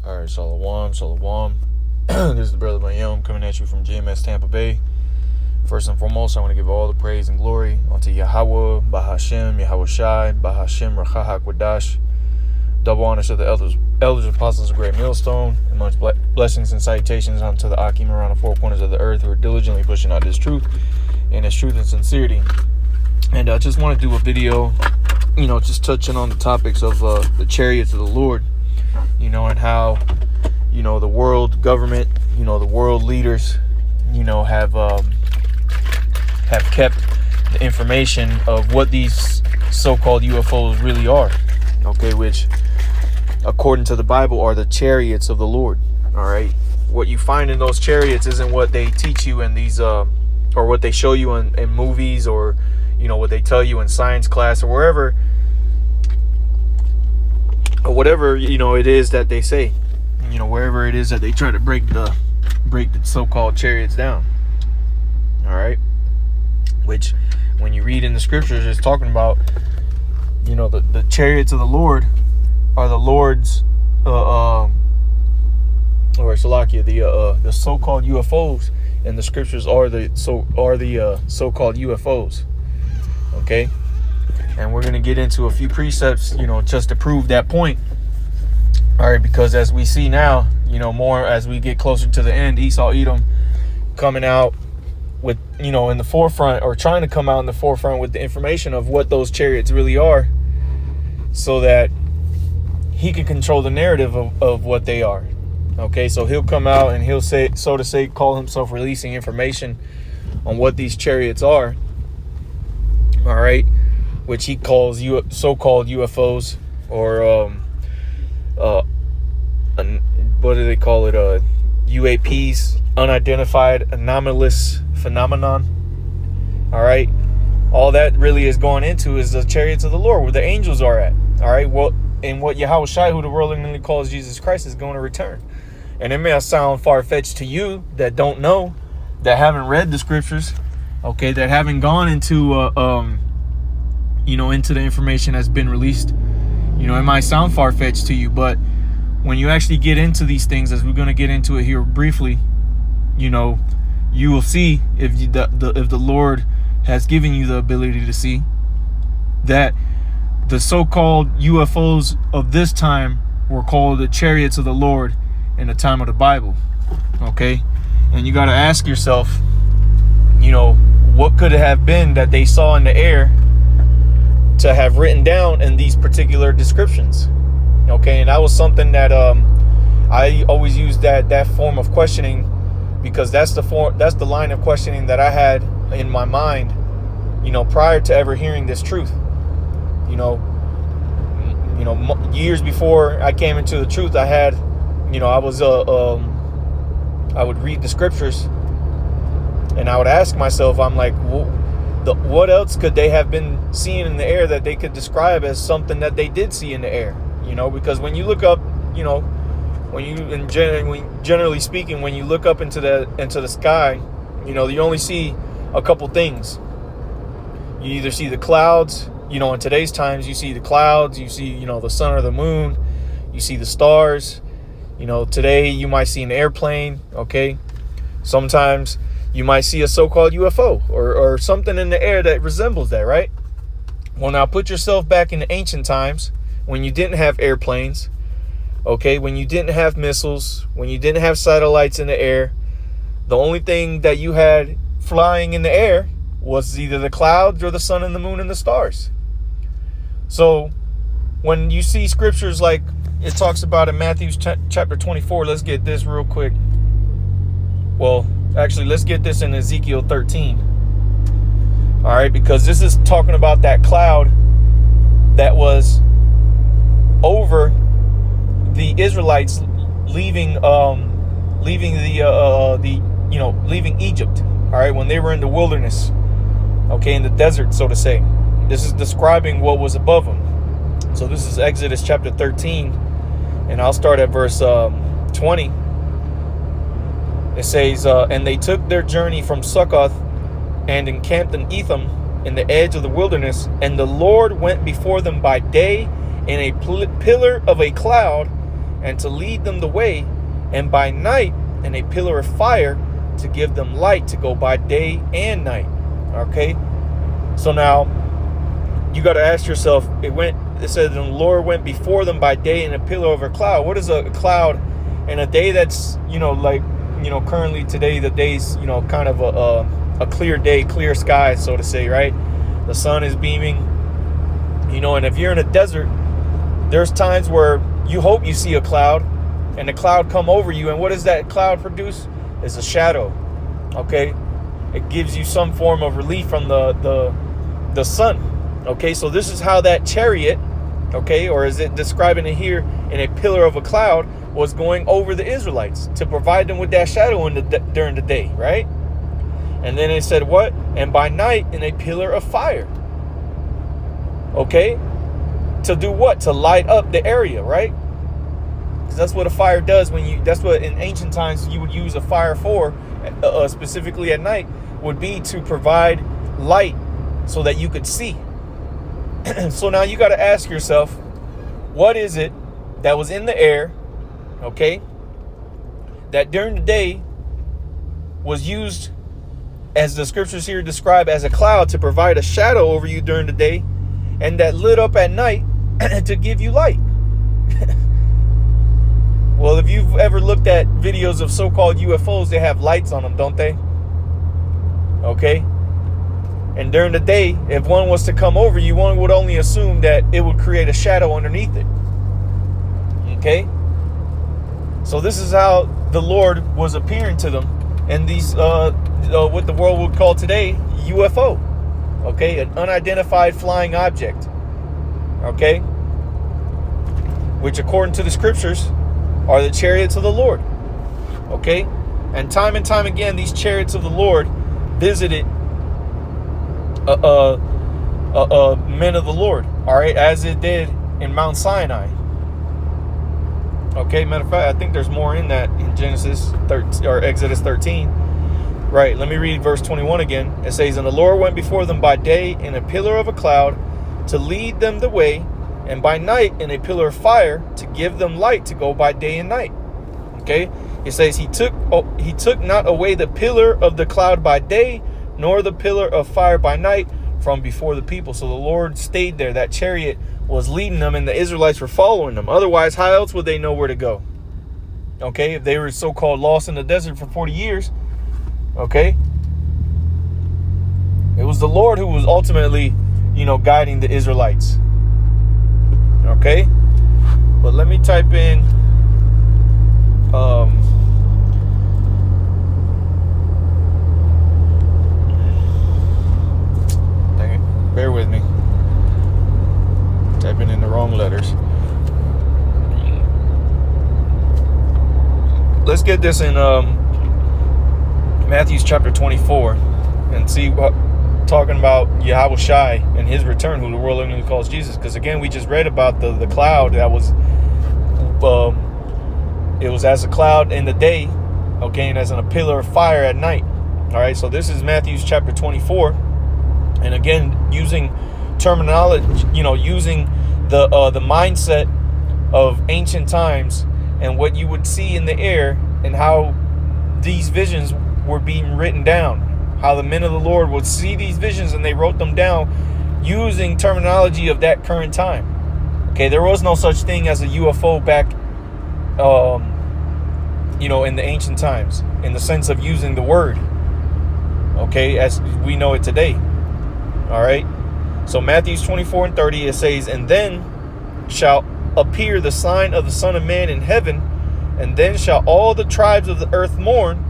All right, Shalom. This is the brother Mayom coming at you from GMS Tampa Bay. First and foremost, I want to give all the praise and glory unto Yahweh, Bahashem, Yahweh Shai, Bahashem, Rachahak Wadash. Double honors to the elders, apostles of Great Millstone, and much blessings and salutations unto the Akim around the four corners of the earth who are diligently pushing out this truth and sincerity. And I just want to do a video, just touching on the topics of the chariots of the Lord, and how, the world government, the world leaders, have kept the information of what these so-called UFOs really are, which according to the Bible are the chariots of the Lord. All right, what you find in those chariots isn't what they teach you in these or what they show you in movies, or what they tell you in science class, or wherever, or whatever it is that they say, wherever it is that they try to break the so-called chariots down. All right, which when you read in the scriptures, it's talking about the chariots of the Lord are the Lord's or Salakia, the so-called UFOs, and the scriptures are the so-called UFOs. Okay, and we're gonna get into a few precepts, just to prove that point. All right, because as we see now, more as we get closer to the end, Esau Edom coming out with, in the forefront, or trying to come out in the forefront with the information of what those chariots really are, so that he can control the narrative of what they are. Okay, so he'll come out and he'll say, so to say, call himself releasing information on what these chariots are. All right, which he calls so-called UFOs, or what do they call it? UAPs, unidentified anomalous phenomenon. All right, all that really is going into is the chariots of the Lord, where the angels are at. All right, well, and what Yahweh Shai, who the world really calls Jesus Christ, is going to return. And it may sound far-fetched to you that don't know, that haven't read the scriptures, that haven't gone into into the information that's been released. It might sound far-fetched to you, but when you actually get into these things, as we're going to get into it here briefly, you will see, if the Lord has given you the ability to see, that the so-called UFOs of this time were called the chariots of the Lord in the time of the Bible. Okay, and you got to ask yourself, what could it have been that they saw in the air to have written down in these particular descriptions? Okay, and that was something that I always used that form of questioning, because that's the line of questioning that I had in my mind, prior to ever hearing this truth. Years before I came into the truth, I had, I would read the scriptures, and I would ask myself, I'm like, what else could they have been seeing in the air that they could describe as something that they did see in the air? Because when you look up, generally speaking, when you look up into the sky, you only see a couple things. You either see the clouds, in today's times, you see the clouds, you see, the sun or the moon, you see the stars. Today you might see an airplane. Okay, sometimes you might see a so-called UFO or something in the air that resembles that, right? Well, now put yourself back in the ancient times, when you didn't have airplanes, when you didn't have missiles, when you didn't have satellites in the air. The only thing that you had flying in the air was either the clouds or the sun and the moon and the stars. So when you see scriptures like it talks about in Matthew chapter 24, let's get this real quick. Well, actually, let's get this in Ezekiel 13. All right, because this is talking about that cloud that was over the Israelites leaving Egypt. All right, when they were in the wilderness, in the desert, so to say. This is describing what was above them. So this is Exodus chapter 13, and I'll start at verse 20. It says, and they took their journey from Succoth and encamped in Etham in the edge of the wilderness, and the Lord went before them by day in a pillar of a cloud and to lead them the way, and by night in a pillar of fire to give them light to go by day and night. Okay, so now you got to ask yourself, it said the Lord went before them by day in a pillar of a cloud. What is a cloud in a day that's, like, currently today, the day's, kind of a clear day, clear sky, so to say, right? The sun is beaming, and if you're in a desert, there's times where you hope you see a cloud and the cloud come over you. And what does that cloud produce? Is a shadow. Okay. It gives you some form of relief from the sun. Okay. So this is how that chariot, okay, or is it describing it here in a pillar of a cloud, was going over the Israelites to provide them with that shadow during the day, right? And then it said what? And by night in a pillar of fire. Okay? To do what? To light up the area, right? Because that's what a fire does that's what in ancient times you would use a fire for, specifically at night, would be to provide light so that you could see. So now you got to ask yourself, what is it that was in the air, okay, that during the day was used, as the scriptures here describe, as a cloud to provide a shadow over you during the day, and that lit up at night to give you light? Well, if you've ever looked at videos of so-called UFOs, they have lights on them, don't they? Okay. And during the day, if one was to come over you, one would only assume that it would create a shadow underneath it. Okay. So this is how the Lord was appearing to them. And these, what the world would call today, UFO. Okay. An unidentified flying object. Okay. Which, according to the scriptures, are the chariots of the Lord. Okay. And time again, these chariots of the Lord visited men of the Lord, all right, as it did in Mount Sinai. Okay, matter of fact, I think there's more in that in Genesis 13 or Exodus 13. Right, let me read verse 21 again. It says, and the Lord went before them by day in a pillar of a cloud to lead them the way, and by night in a pillar of fire to give them light to go by day and night. Okay, it says he took not away the pillar of the cloud by day, nor the pillar of fire by night from before the people. So the Lord stayed there. That chariot was leading them, and the Israelites were following them. Otherwise, how else would they know where to go? Okay, if they were so-called lost in the desert for 40 years, okay, it was the Lord who was ultimately, guiding the Israelites. Okay, but let me type in dang it, bear with me, typing in the wrong letters. Let's get this in Matthew chapter 24 and see what talking about Yahweh Shai and his return, who the world only calls Jesus. Because again, we just read about the cloud that was it was as a cloud in the day, okay, and as in a pillar of fire at night. All right, so this is Matthew chapter 24, and again, using terminology, using the mindset of ancient times and what you would see in the air, and how these visions were being written down, how the men of the Lord would see these visions and they wrote them down using terminology of that current time. Okay, there was no such thing as a UFO back, in the ancient times, in the sense of using the word, okay, as we know it today. All right, so Matthew 24 and 30, it says, and then shall appear the sign of the Son of Man in heaven, and then shall all the tribes of the earth mourn,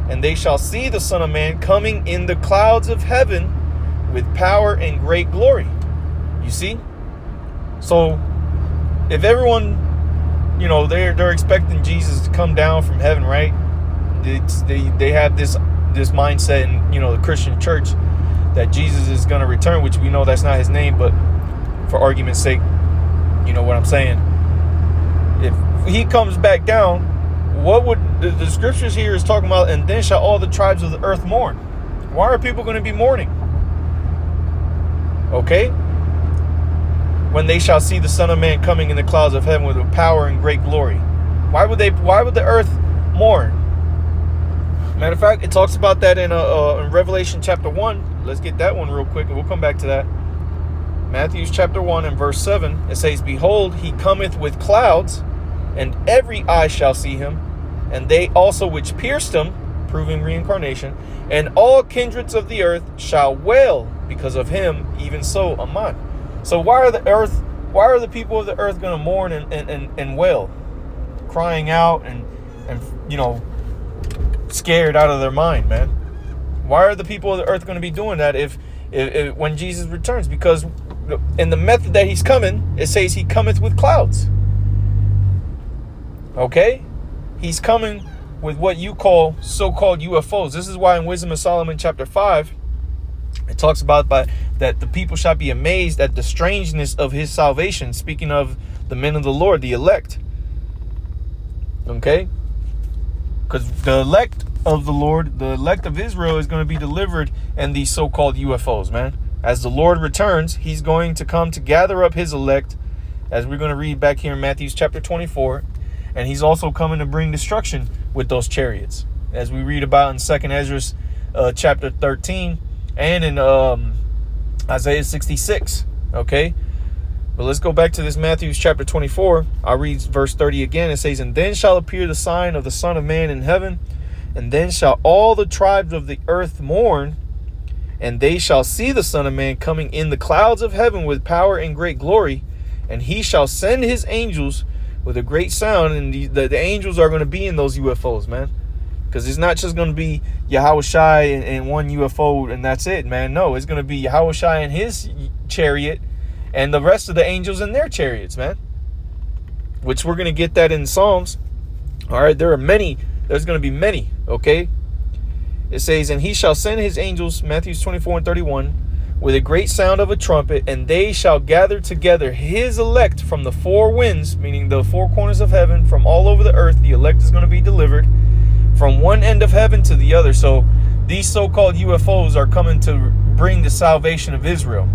and they shall see the Son of Man coming in the clouds of heaven with power and great glory. You see? So if everyone, they're expecting Jesus to come down from heaven, right? They have this mindset in, the Christian church that Jesus is going to return, which we know that's not his name, but for argument's sake, you know what I'm saying? If he comes back down, what would the scriptures here is talking about? And then shall all the tribes of the earth mourn. Why are people going to be mourning? Okay, when they shall see the Son of Man coming in the clouds of heaven with power and great glory. Why would the earth mourn? Matter of fact, it talks about that in Revelation chapter 1. Let's get that one real quick, and we'll come back to that. Matthew chapter 1 and verse 7. It says, "Behold, he cometh with clouds, and every eye shall see him, and they also which pierced him," proving reincarnation, "and all kindreds of the earth shall wail because of him, even so Amen." So why are the people of the earth going to mourn and wail, crying out and scared out of their mind, man? Why are the people of the earth going to be doing that if when Jesus returns? Because in the method that he's coming, it says he cometh with clouds. Okay? He's coming with what you call so-called UFOs. This is why in Wisdom of Solomon chapter 5, it talks about that the people shall be amazed at the strangeness of his salvation, speaking of the men of the Lord, the elect. Okay? Because the elect of the Lord, the elect of Israel, is going to be delivered in these so-called UFOs, man. As the Lord returns, he's going to come to gather up his elect, as we're going to read back here in Matthew chapter 24. And he's also coming to bring destruction with those chariots, as we read about in 2nd Ezra chapter 13 and in Isaiah 66. Okay? But let's go back to this Matthew chapter 24. I'll read verse 30 again. It says, "And then shall appear the sign of the Son of Man in heaven, and then shall all the tribes of the earth mourn, and they shall see the Son of Man coming in the clouds of heaven with power and great glory, and he shall send his angels with a great sound." And the angels are going to be in those UFOs, man. Because it's not just going to be Yahushua and one UFO and that's it, man. No, it's going to be Yahushua and his chariot and the rest of the angels in their chariots, man. Which we're going to get that in Psalms. All right, there are many. There's going to be many, okay? It says, "And he shall send his angels," Matthew 24 and 31, "with a great sound of a trumpet, and they shall gather together his elect from the four winds," meaning the four corners of heaven, from all over the earth. The elect is going to be delivered from one end of heaven to the other. So these so-called UFOs are coming to bring the salvation of Israel.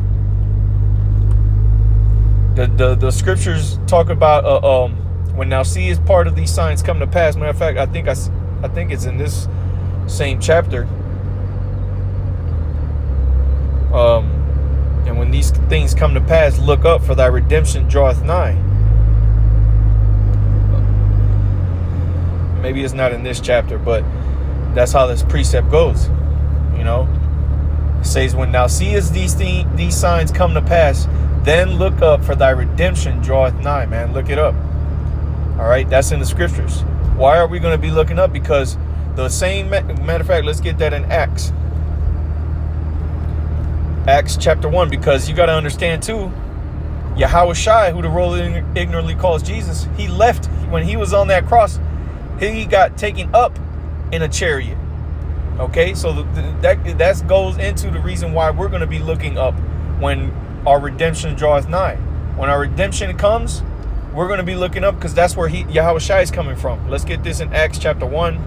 The scriptures talk about when thou seest part of these signs come to pass. Matter of fact, I think it's in this same chapter. And when these things come to pass, look up, for thy redemption draweth nigh. Maybe it's not in this chapter, but that's how this precept goes. You know, it says, "When thou seest these signs come to pass, then look up, for thy redemption draweth nigh." Man, look it up. All right, that's in the scriptures. Why are we going to be looking up? Because the same, matter of fact, let's get that in Acts chapter 1, because you got to understand too, Yahushua, who the world ignorantly calls Jesus, he left when he was on that cross. He got taken up in a chariot. Okay, so that goes into the reason why we're going to be looking up when our redemption draweth nigh. When our redemption comes, we're going to be looking up, because that's where Yahushua is coming from. Let's get this in Acts chapter 1.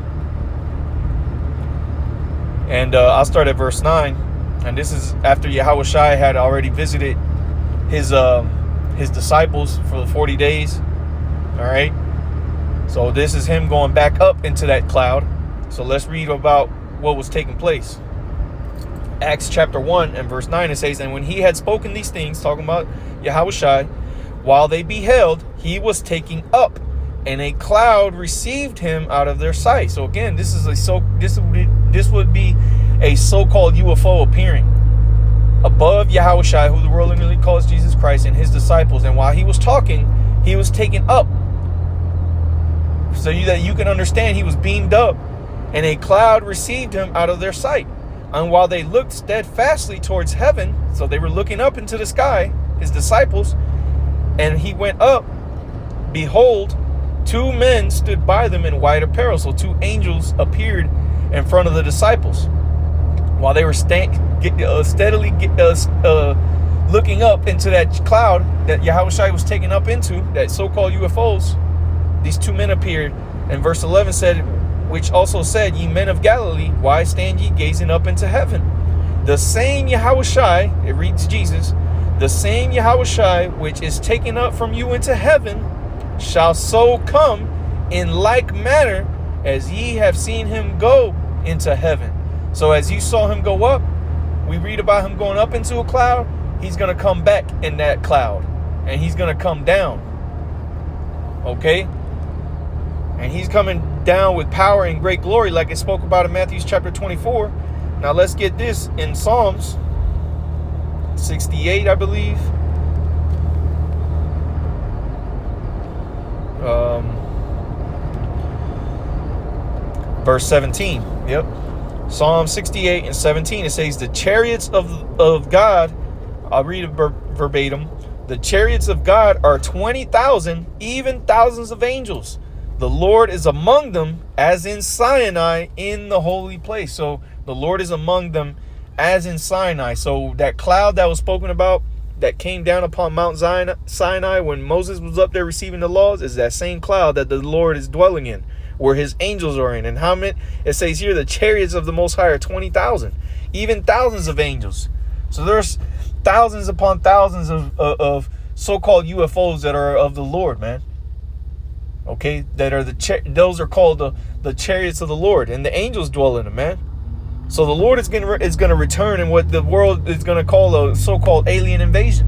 And I'll start at verse 9. And this is after Yahushua had already visited his disciples for the 40 days. All right. So this is him going back up into that cloud. So let's read about what was taking place. Acts chapter 1 and verse 9, it says, "And when he had spoken these things," talking about Yahushua, "while they beheld, he was taken up, and a cloud received him out of their sight." So again, this would be a so-called UFO appearing above Yahushua, who the world really calls Jesus Christ, and his disciples. And while he was talking, he was taken up. So that you can understand, he was beamed up, and a cloud received him out of their sight. And while they looked steadfastly towards heaven, so they were looking up into the sky, his disciples, and he went up, behold, two men stood by them in white apparel. So two angels appeared in front of the disciples while they were steadily looking up into that cloud that Yahushua was taken up into, that so-called UFOs. These two men appeared, and verse 11 said, "Which also said, Ye men of Galilee, why stand ye gazing up into heaven? The same Yahushua," it reads Jesus, "the same Yahushua which is taken up from you into heaven shall so come in like manner as ye have seen him go into heaven. So as you saw him go up, we read about him going up into a cloud. He's going to come back in that cloud, and he's going to come down. Okay? And he's coming down with power and great glory, like it spoke about in Matthew chapter 24. Now let's get this in Psalms 68, I believe. Verse 17. Yep. Psalm 68 and 17. It says, the chariots of God, I'll read it verbatim. The chariots of God are 20,000, even thousands of angels. The Lord is among them, as in Sinai, in the holy place. So the Lord is among them, as in Sinai. So that cloud that was spoken about, that came down upon Mount Sinai when Moses was up there receiving the laws, is that same cloud that the Lord is dwelling in, where his angels are in. And how many? It says here, the chariots of the Most High are 20,000, even thousands of angels. So there's thousands upon thousands of so-called UFOs that are of the Lord, man. Okay, that are those are called the chariots of the Lord, and the angels dwell in them, man. So the Lord is gonna return in what the world is gonna call a so-called alien invasion,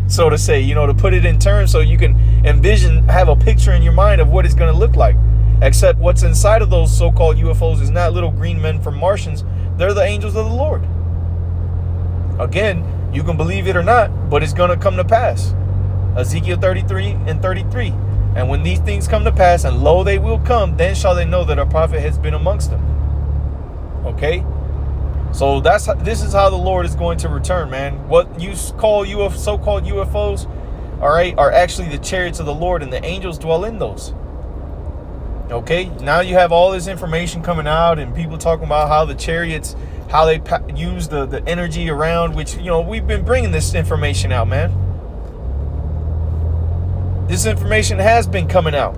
so to say, to put it in terms so you can envision, have a picture in your mind of what it's gonna look like. Except what's inside of those so-called UFOs is not little green men from Martians. They're the angels of the Lord. Again, you can believe it or not, but it's gonna come to pass. Ezekiel 33 and 33. And when these things come to pass, and lo, they will come, then shall they know that a prophet has been amongst them. Okay? So this is how the Lord is going to return, man. What you call so-called UFOs, all right, are actually the chariots of the Lord, and the angels dwell in those. Okay? Now you have all this information coming out, and people talking about how the chariots, how they use the energy around, which, we've been bringing this information out, man. This information has been coming out.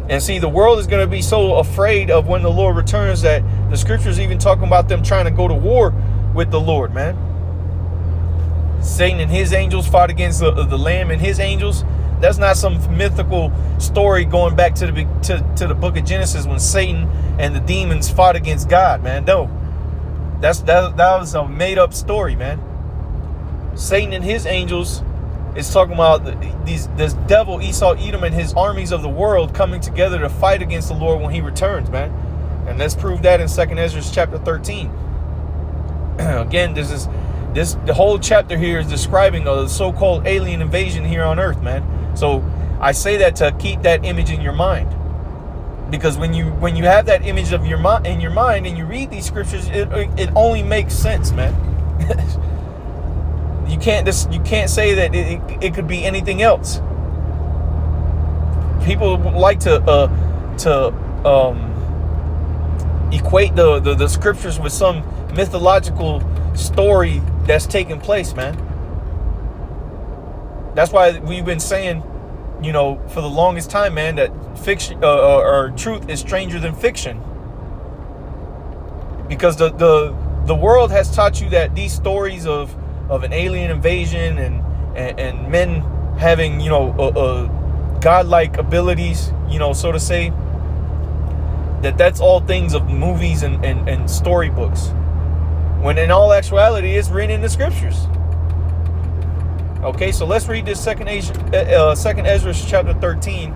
And see, the world is going to be so afraid of when the Lord returns that the scriptures even talking about them trying to go to war with the Lord, man. Satan and his angels fought against the Lamb and his angels. That's not some mythical story going back to the book of Genesis when Satan and the demons fought against God, man. No. That was a made up story, man. Satan and his angels is talking about this devil Esau, Edom, and his armies of the world coming together to fight against the Lord when he returns, man. And let's prove that in 2 Ezra chapter 13. Again, the whole chapter here is describing a so-called alien invasion here on earth, man. So I say that to keep that image in your mind, because when you have that image of in your mind and you read these scriptures, it only makes sense, man. You can't say that it could be anything else. People like to equate the scriptures with some mythological story that's taking place, man. That's why we've been saying, for the longest time, man, that fiction or truth is stranger than fiction. Because the world has taught you that these stories of an alien invasion and men having, godlike abilities, so to say, that's all things of movies and storybooks. When in all actuality, it's written in the scriptures. Okay, so let's read this second Ezra chapter 13,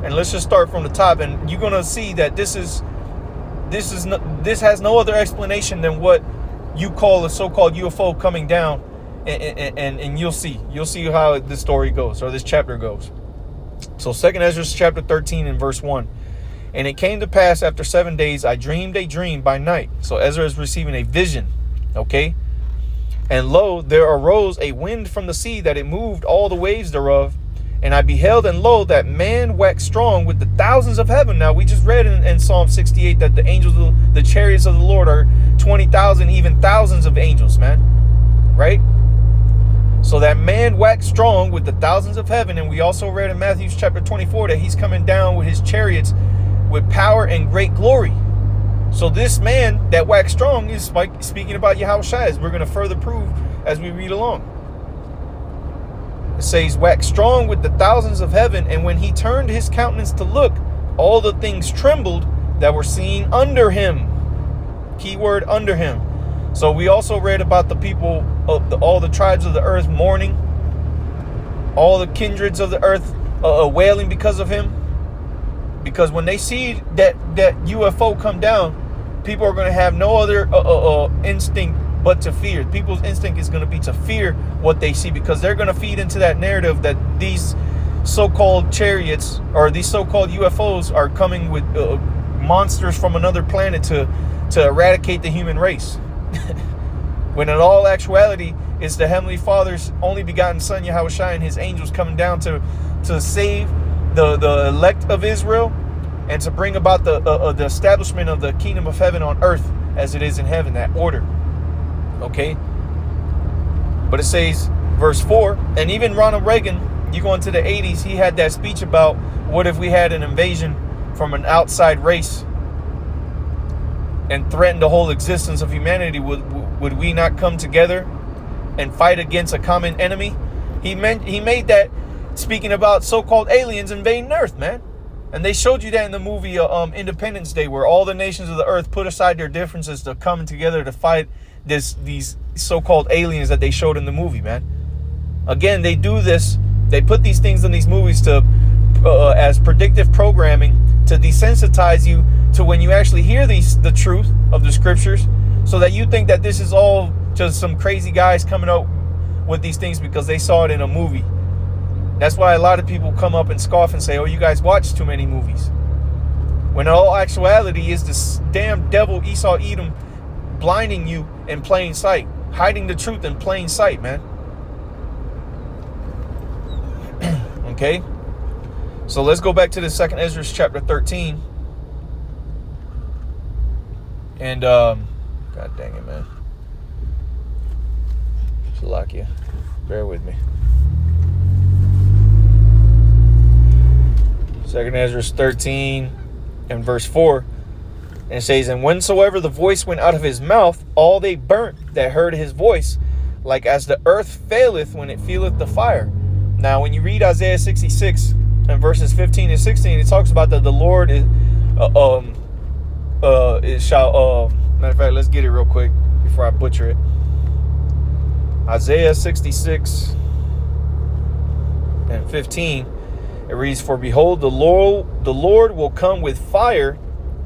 and let's just start from the top, and you're gonna see that this has no other explanation than what you call a so-called UFO coming down, and you'll see how this story goes, or this chapter goes. So 2 Ezra chapter 13 and verse 1. And it came to pass after 7 days, I dreamed a dream by night. So Ezra is receiving a vision. Okay. And lo, there arose a wind from the sea, that it moved all the waves thereof. And I beheld, and lo, that man waxed strong with the thousands of heaven. Now, we just read in Psalm 68 that the angels, the chariots of the Lord are 20,000, even thousands of angels, man. Right? So that man waxed strong with the thousands of heaven. And we also read in Matthew chapter 24 that he's coming down with his chariots with power and great glory. So this man that waxed strong is speaking about Yahushua, as we're going to further prove as we read along. It says, wax strong with the thousands of heaven, and when he turned his countenance to look, all the things trembled that were seen under him. Keyword, under him. So we also read about the people of all the tribes of the earth mourning, all the kindreds of the earth wailing because of him. Because when they see that UFO come down, people are going to have no other instinct but to fear. People's instinct is going to be to fear what they see, because they're going to feed into that narrative that these so-called chariots or these so-called UFOs are coming with monsters from another planet to eradicate the human race. When in all actuality, it's the Heavenly Father's only begotten Son, Yahushua, and his angels coming down to save the elect of Israel and to bring about the establishment of the kingdom of heaven on earth as it is in heaven, that order. Okay? But it says, verse 4, and even Ronald Reagan, you go into the 80s, he had that speech about what if we had an invasion from an outside race and threatened the whole existence of humanity. Would we not come together and fight against a common enemy? He made that speaking about so-called aliens invading Earth, man. And they showed you that in the movie Independence Day, where all the nations of the earth put aside their differences to come together to fight these so-called aliens that they showed in the movie, man. Again, they do this. They put these things in these movies to as predictive programming to desensitize you to when you actually hear the truth of the scriptures, so that you think that this is all just some crazy guys coming up with these things because they saw it in a movie. That's why a lot of people come up and scoff and say, oh, you guys watch too many movies. When in all actuality is this damn devil Esau Edom blinding you in plain sight, hiding the truth in plain sight, man. Okay? So let's go back to the 2nd Ezra chapter 13. And, God dang it, man. Shalakia. Bear with me. 2nd Ezra 13 and verse 4. And it says, and whensoever the voice went out of his mouth, all they burnt that heard his voice, like as the earth faileth when it feeleth the fire. Now, when you read Isaiah 66 and verses 15 and 16, it talks about that the Lord is, matter of fact, let's get it real quick before I butcher it. Isaiah 66 and 15, it reads, for behold, the Lord will come with fire,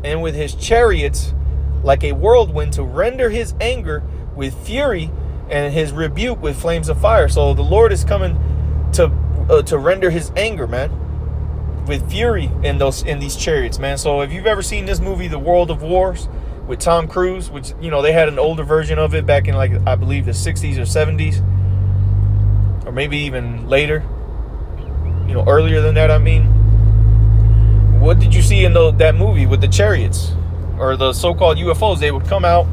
and with his chariots like a whirlwind, to render his anger with fury and his rebuke with flames of fire. So the Lord is coming to render his anger, man, with fury in these chariots, man. So if you've ever seen this movie, The World of Wars, with Tom Cruise, which, you know, they had an older version of it back in, like, I believe the 60s or 70s, or maybe even later, you know, earlier than that, I mean. What did you see in that movie with the chariots or the so-called UFOs? They would come out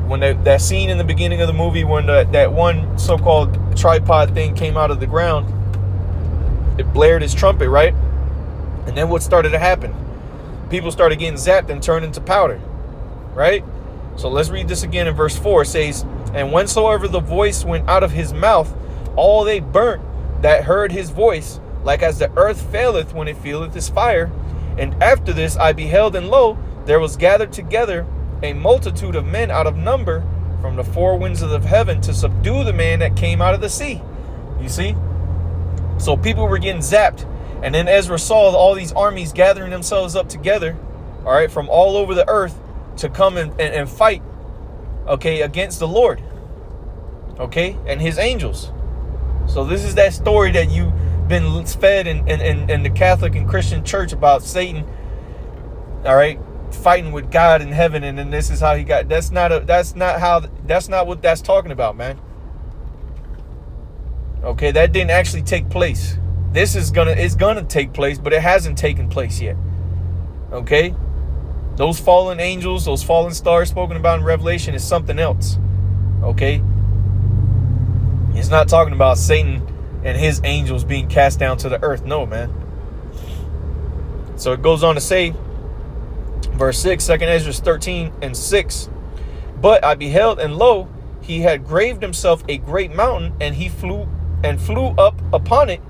when that scene in the beginning of the movie when that one so-called tripod thing came out of the ground. It blared his trumpet, right? And then what started to happen? People started getting zapped and turned into powder, right? So let's read this again in verse 4. It says, and whensoever the voice went out of his mouth, all they burnt that heard his voice, like as the earth faileth when it feeleth his fire. And after this I beheld, and lo, there was gathered together a multitude of men out of number from the four winds of heaven to subdue the man that came out of the sea. You see? So people were getting zapped. And then Ezra saw all these armies gathering themselves up together, all right, from all over the earth to come and fight, okay, against the Lord, okay, and his angels. So this is that story that you've been fed in the Catholic and Christian church about Satan, all right, fighting with God in heaven, and then this is how he got. That's not what that's talking about, man. Okay, that didn't actually take place. This is gonna take place, but it hasn't taken place yet. Okay, those fallen angels, those fallen stars spoken about in Revelation is something else. Okay, it's not talking about Satan and his angels being cast down to the earth. No, man. So it goes on to say, verse 6, 2nd Ezra 13 and 6. But I beheld, and lo, he had graved himself a great mountain, and he flew and flew up upon it,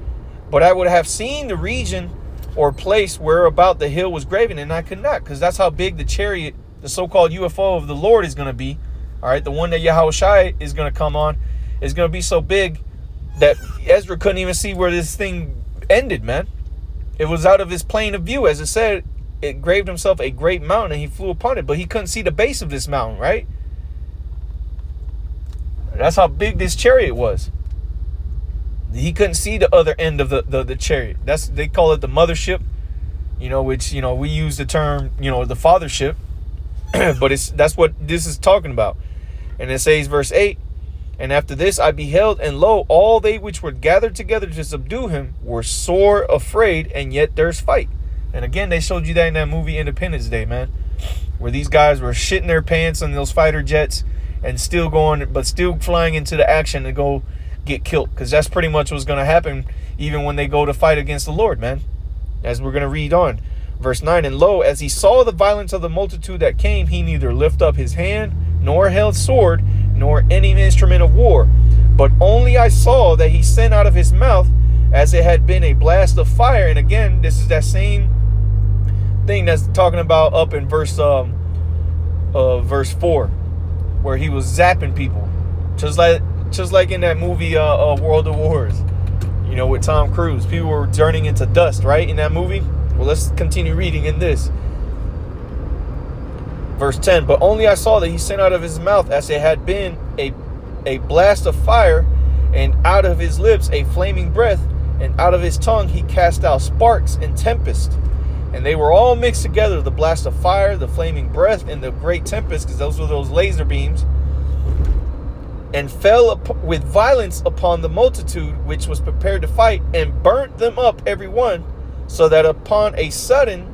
but I would have seen the region or place where about the hill was graven, and I could not, because that's how big the chariot, the so-called UFO of the Lord, is going to be. All right, the one that Yahushua is going to come on is going to be so big that Ezra couldn't even see where this thing ended, man. It was out of his plane of view. As it said, it graved himself a great mountain, and he flew upon it, but he couldn't see the base of this mountain, right? That's how big this chariot was. He couldn't see the other end of the chariot. They call it the mothership, which, we use the term, the fathership, but that's what this is talking about. And it says, verse 8, and after this I beheld, and lo, all they which were gathered together to subdue him were sore afraid, and yet there's fight. And again, they showed you that in that movie Independence Day, man, where these guys were shitting their pants on those fighter jets and still flying into the action to go get killed, because that's pretty much what's going to happen even when they go to fight against the Lord, man, as we're going to read on. Verse 9, and lo, as he saw the violence of the multitude that came, he neither lift up his hand, nor held sword, nor any instrument of war, but only I saw that he sent out of his mouth as it had been a blast of fire. And again, this is that same thing that's talking about up in verse 4, where he was zapping people, just like in that movie World of Wars, with Tom Cruise. People were turning into dust, right, in that movie. Well, let's continue reading in this. Verse 10, but only I saw that he sent out of his mouth as it had been a blast of fire, and out of his lips a flaming breath, and out of his tongue he cast out sparks and tempest. And they were all mixed together, the blast of fire, the flaming breath, and the great tempest, because those were those laser beams, and fell with violence upon the multitude which was prepared to fight, and burnt them up every one, so that upon a sudden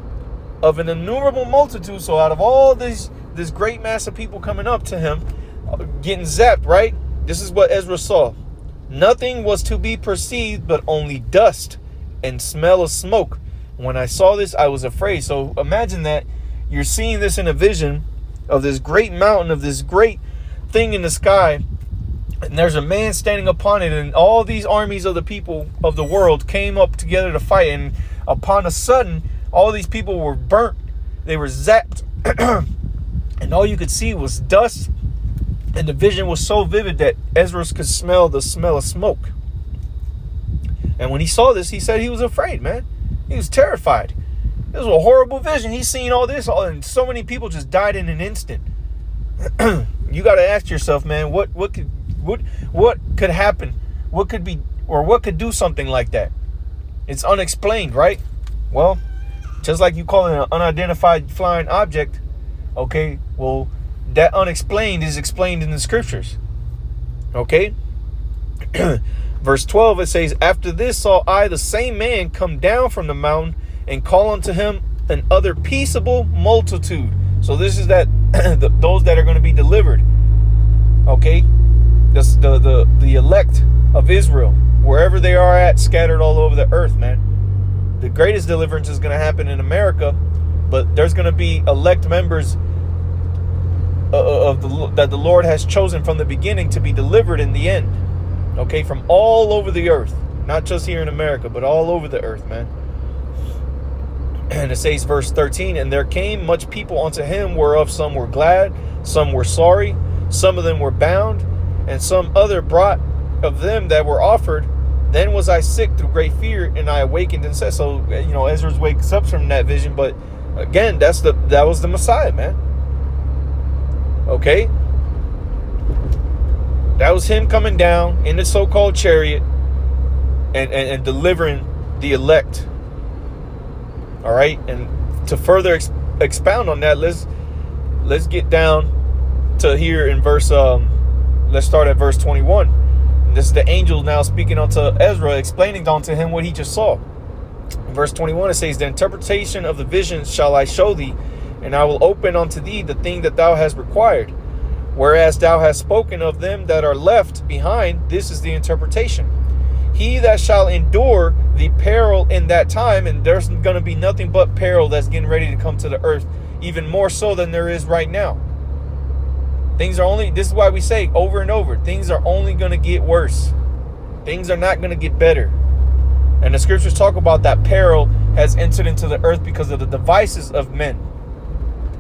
of an innumerable multitude, so out of all this great mass of people coming up to him, getting zapped, right? This is what Ezra saw. Nothing was to be perceived but only dust and smell of smoke. When I saw this, I was afraid. So imagine that you're seeing this in a vision of this great mountain, of this great thing in the sky, and there's a man standing upon it, and all these armies of the people of the world came up together to fight, and upon a sudden, all these people were burnt. They were zapped. And all you could see was dust. And the vision was so vivid that Ezra could smell the smell of smoke. And when he saw this, he said he was afraid, man. He was terrified. This was a horrible vision. He's seen all this, and so many people just died in an instant. You got to ask yourself, man, what could happen? What could be, or what could do something like that? It's unexplained, right? Well, just like you call it an unidentified flying object, okay, well, that unexplained is explained in the scriptures. Okay? Verse 12, it says, after this saw I the same man come down from the mountain and call unto him an other peaceable multitude. So this is that those that are going to be delivered. Okay? The elect of Israel, wherever they are at, scattered all over the earth, man. The greatest deliverance is going to happen in America, but there's going to be elect members that the Lord has chosen from the beginning to be delivered in the end. Okay, from all over the earth, not just here in America, but all over the earth, man. And it says, verse 13, and there came much people unto him, whereof some were glad, some were sorry, some of them were bound, and some other brought of them that were offered. Then was I sick through great fear, and I awakened and said. So, Ezra wakes up from that vision, but again, that was the Messiah, man. Okay? That was him coming down in the so-called chariot and delivering the elect. All right? And to further expound on that, let's get down to here in verse, let's start at verse 21. This is the angel now speaking unto Ezra, explaining unto him what he just saw. In verse 21, it says, the interpretation of the visions shall I show thee, and I will open unto thee the thing that thou hast required. Whereas thou hast spoken of them that are left behind, this is the interpretation. He that shall endure the peril in that time, and there's going to be nothing but peril that's getting ready to come to the earth, even more so than there is right now. This is why we say over and over, things are only going to get worse. Things are not going to get better. And the scriptures talk about that peril has entered into the earth because of the devices of men.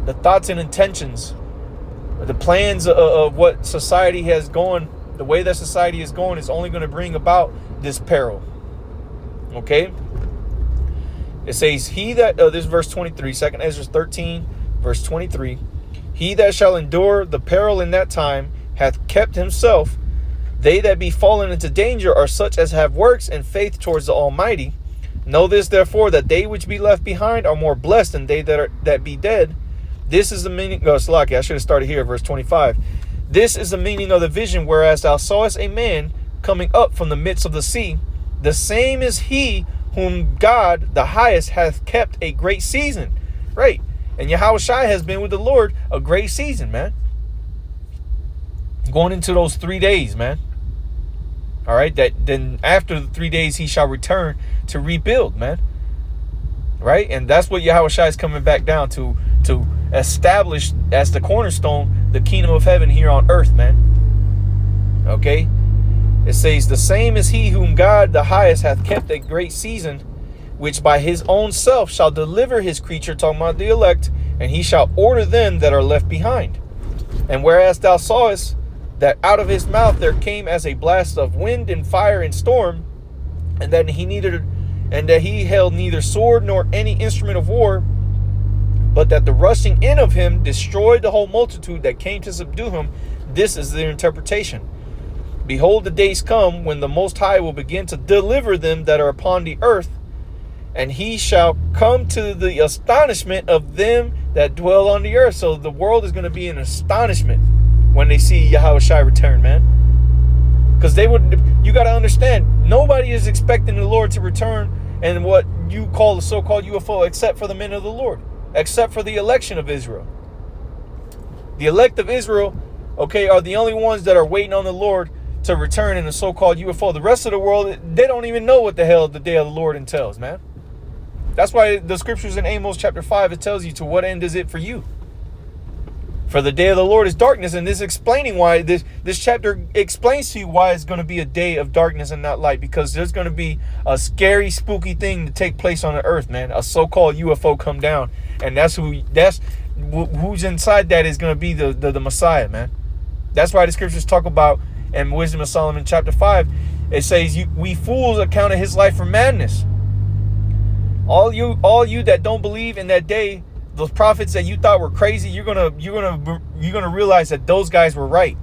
The thoughts and intentions, the plans of what society has gone, the way that society is going is only going to bring about this peril. Okay? It says, he that, this is verse 23, 2 Ezra 13, verse 23. He that shall endure the peril in that time hath kept himself. They that be fallen into danger are such as have works and faith towards the Almighty. Know this therefore, that they which be left behind are more blessed than they that be dead. This is the meaning. Slaki, I should have started here, verse 25. This is the meaning of the vision, whereas thou sawest a man coming up from the midst of the sea. The same is he whom God the highest hath kept a great season. Right. And Yahushua has been with the Lord a great season, man. Going into those 3 days, man. All right. That then after the 3 days, he shall return to rebuild, man. Right. And that's what Yahushua is coming back down to establish as the cornerstone, the kingdom of heaven here on earth, man. Okay. It says, the same is he whom God the highest hath kept a great season, which by his own self shall deliver his creature, talking about the elect, and he shall order them that are left behind. And whereas thou sawest that out of his mouth there came as a blast of wind and fire and storm, and that he held neither sword nor any instrument of war, but that the rushing in of him destroyed the whole multitude that came to subdue him. This is their interpretation. Behold, the days come when the Most High will begin to deliver them that are upon the earth, and he shall come to the astonishment of them that dwell on the earth. So the world is going to be in astonishment when they see Yahushua return, man. Because you got to understand, nobody is expecting the Lord to return and what you call the so-called UFO, except for the men of the Lord, except for the election of Israel. The elect of Israel, okay, are the only ones that are waiting on the Lord to return in the so-called UFO. The rest of the world, they don't even know what the hell the day of the Lord entails, man. That's why the scriptures in Amos chapter 5, it tells you, to what end is it for you? For the day of the Lord is darkness. And this is explaining why this chapter explains to you why it's going to be a day of darkness and not light. Because there's going to be a scary, spooky thing to take place on the earth, man. A so-called UFO come down. And who's inside that is going to be the Messiah, man. That's why the scriptures talk about, in Wisdom of Solomon chapter 5, it says, we fools accounted his life for madness. All you that don't believe in that day, those prophets that you thought were crazy, you're gonna realize that those guys were right.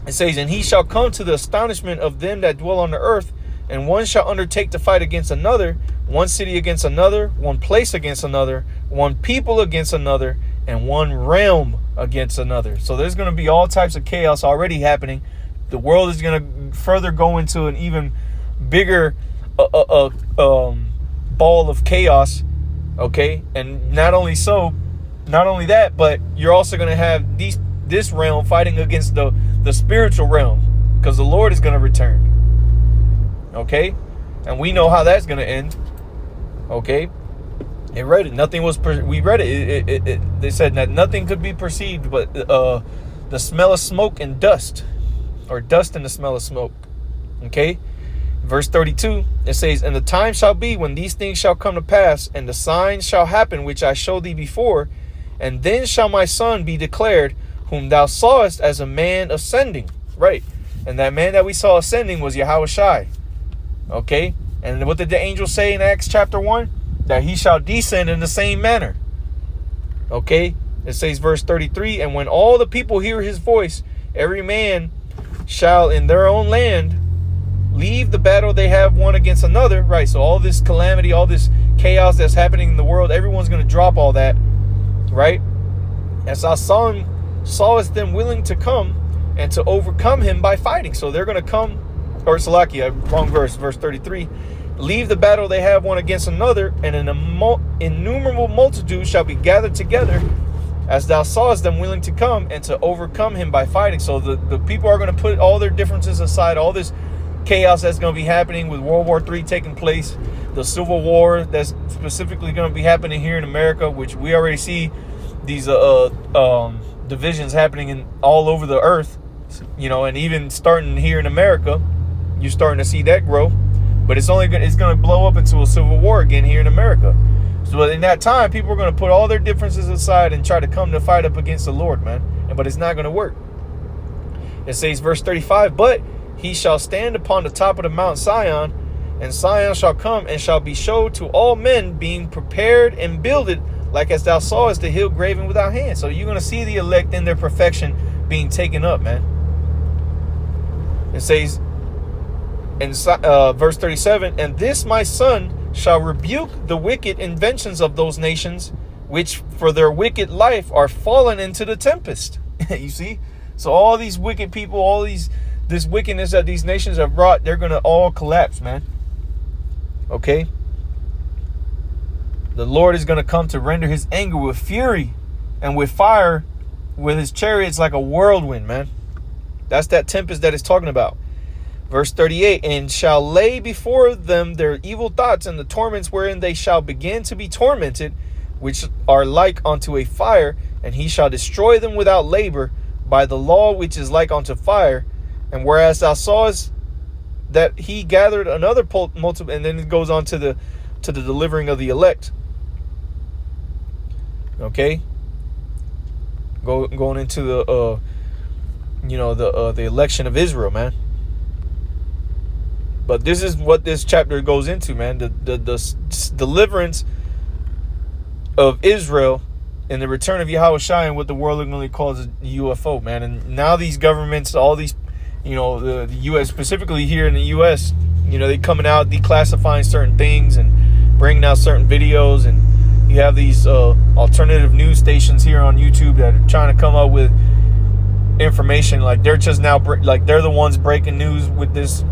It says, and he shall come to the astonishment of them that dwell on the earth, and one shall undertake to fight against another, one city against another, one place against another, one people against another, and one realm against another. So there's going to be all types of chaos already happening. The world is going to further go into an even bigger ball of chaos. Okay, and not only that, but you're also going to have this realm fighting against the spiritual realm, because the Lord is going to return. Okay, and we know how that's going to end. Okay. They read it. We read it. They said that nothing could be perceived but the smell of smoke and dust, or dust and the smell of smoke. Okay. Verse 32, it says, and the time shall be when these things shall come to pass, and the signs shall happen which I showed thee before, and then shall my son be declared, whom thou sawest as a man ascending. Right. And that man that we saw ascending was Yahushua. Okay. And what did the angel say in Acts chapter 1? That he shall descend in the same manner. Okay. It says verse 33, and when all the people hear his voice, every man shall in their own land leave the battle they have one against another. Right. So all this calamity, all this chaos that's happening in the world, everyone's going to drop all that. Right. As our son sawest them willing to come and to overcome him by fighting. So they're going to come, or Salakia, wrong verse 33. Leave the battle they have one against another, and an innumerable multitude shall be gathered together, as thou sawest them willing to come and to overcome him by fighting. So the people are going to put all their differences aside, all this chaos that's going to be happening with World War III taking place, the Civil War that's specifically going to be happening here in America, which we already see these divisions happening all over the earth. And even starting here in America, you're starting to see that grow. But it's going to blow up into a civil war again here in America. So in that time, people are going to put all their differences aside and try to come to fight up against the Lord, man. But it's not going to work. It says, verse 35, but he shall stand upon the top of the Mount Sion, and Sion shall come and shall be showed to all men, being prepared and builded, like as thou sawest the hill graven without hands. So you're going to see the elect in their perfection being taken up, man. It says in verse 37, and this my son shall rebuke the wicked inventions of those nations, which for their wicked life are fallen into the tempest. You see? So all these wicked people, this wickedness that these nations have brought, they're going to all collapse, man. Okay? The Lord is going to come to render his anger with fury and with fire, with his chariots like a whirlwind, man. That's that tempest that it's talking about. Verse 38, and shall lay before them their evil thoughts and the torments wherein they shall begin to be tormented, which are like unto a fire, and he shall destroy them without labor by the law which is like unto fire. And whereas thou sawest that he gathered another multiple, and then it goes on to the delivering of the elect. Okay, going into the the election of Israel, man. But this is what this chapter goes into, man. The deliverance of Israel and the return of Yahushua and what the world normally calls a UFO, man. And now these governments, all these, the U.S., specifically here in the U.S., they coming out declassifying certain things and bringing out certain videos. And you have these alternative news stations here on YouTube that are trying to come up with information like they're just now they're the ones breaking news with this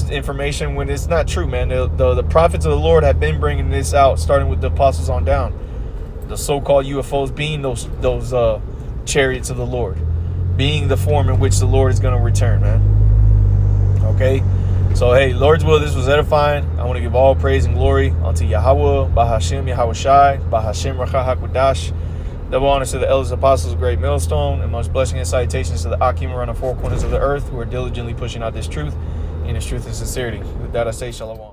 information, when it's not true, man. The prophets of the Lord have been bringing this out, starting with the apostles on down. The so-called UFOs being those chariots of the Lord, being the form in which the Lord is going to return, man. Okay, so hey, Lord's will, this was edifying. I want to give all praise and glory unto Yahweh, Bahashem Yahushai, Bahashem Rachah HaKodash. Double honors to the elders, apostles of Great Millstone, and much blessing and salutations to the Akim around the four corners of the earth who are diligently pushing out this truth in its truth and sincerity. With that I say shalom.